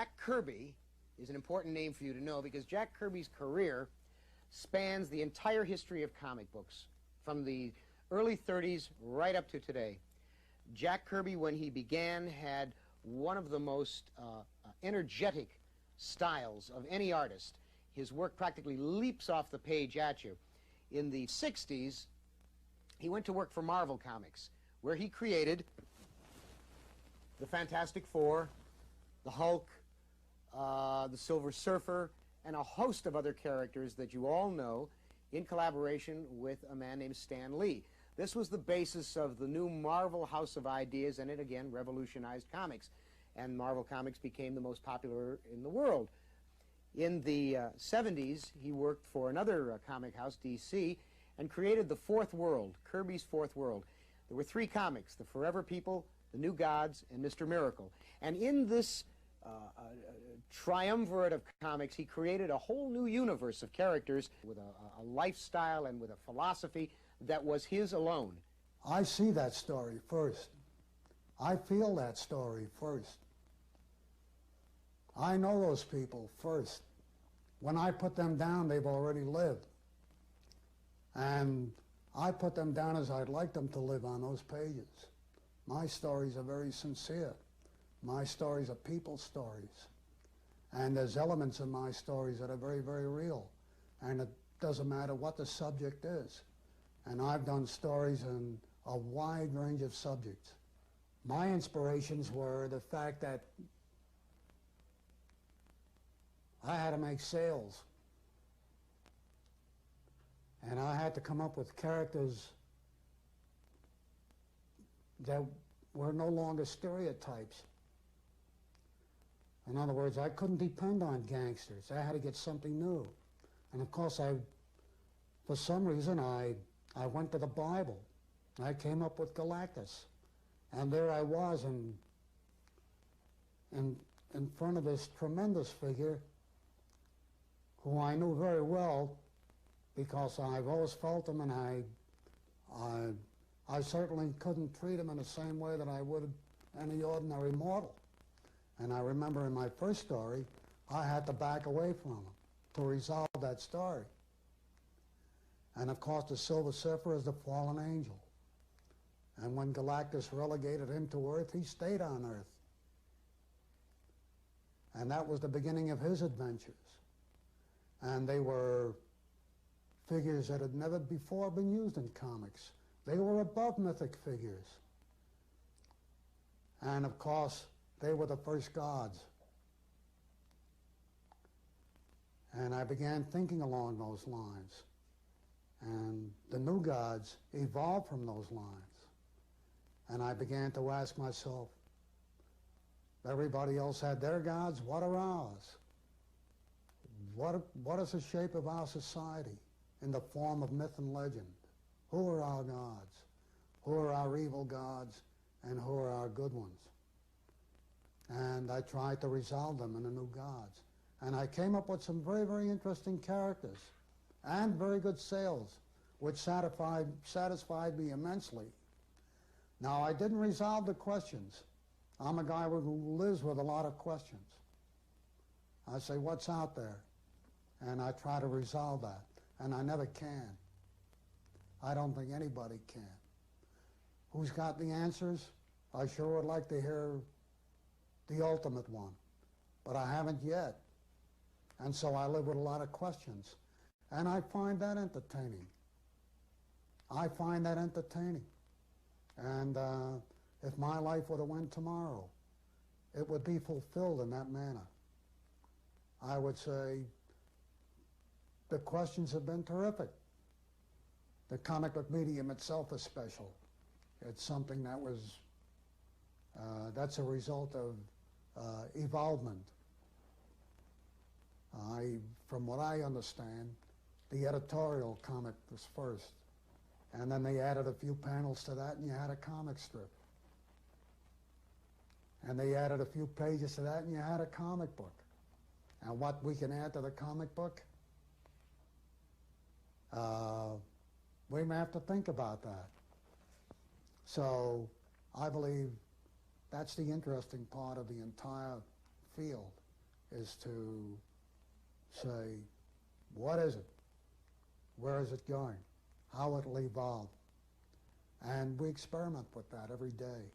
Jack Kirby is an important name for you to know because Jack Kirby's career spans the entire history of comic books, from the early 30s right up to today. Jack Kirby, when he began, had one of the most energetic styles of any artist. His work practically leaps off the page at you. In the 60s, he went to work for Marvel Comics, where he created the Fantastic Four, the Hulk, the Silver Surfer, and a host of other characters that you all know, in collaboration with a man named Stan Lee. This was the basis of the new Marvel House of Ideas, and it again revolutionized comics. And Marvel Comics became the most popular in the world. In the 70s, he worked for another comic house, DC, and created the Fourth World, Kirby's Fourth World. There were three comics: the Forever People, the New Gods, and Mr. Miracle. And in this triumvirate of comics, he created a whole new universe of characters with a lifestyle and with a philosophy that was his alone. I see that story first. I feel that story first. I know those people first. When I put them down, they've already lived. And I put them down as I'd like them to live on those pages. My stories are very sincere. My stories are people's stories. And there's elements in my stories that are very, very real. And it doesn't matter what the subject is. And I've done stories in a wide range of subjects. My inspirations were the fact that I had to make sales. And I had to come up with characters that were no longer stereotypes. In other words, I couldn't depend on gangsters. I had to get something new. And of course, for some reason, I went to the Bible. I came up with Galactus. And there I was in front of this tremendous figure who I knew very well because I've always felt him, and I certainly couldn't treat him in the same way that I would any ordinary mortal. And I remember in my first story, I had to back away from him to resolve that story. And of course, the Silver Surfer is the fallen angel. And when Galactus relegated him to Earth, he stayed on Earth. And that was the beginning of his adventures. And they were figures that had never before been used in comics. They were above mythic figures. And of course, they were the first gods. And I began thinking along those lines. And the new gods evolved from those lines. And I began to ask myself, everybody else had their gods, what are ours? What is the shape of our society in the form of myth and legend? Who are our gods? Who are our evil gods? And who are our good ones? And I tried to resolve them in the new gods. And I came up with some very, very interesting characters and very good sales, which satisfied me immensely. Now, I didn't resolve the questions. I'm a guy who lives with a lot of questions. I say, what's out there? And I try to resolve that. And I never can. I don't think anybody can. Who's got the answers? I sure would like to hear the ultimate one. But I haven't yet. And so I live with a lot of questions. And I find that entertaining. I find that entertaining. And if my life were to end tomorrow, it would be fulfilled in that manner. I would say the questions have been terrific. The comic book medium itself is special. It's something that was, that's a result of evolvement. From what I understand, the editorial comic was first. And then they added a few panels to that, and you had a comic strip. And they added a few pages to that, and you had a comic book. And what we can add to the comic book, we may have to think about that. So I believe that's the interesting part of the entire field. is to say, what is it? Where is it going? How it will evolve? And we experiment with that every day.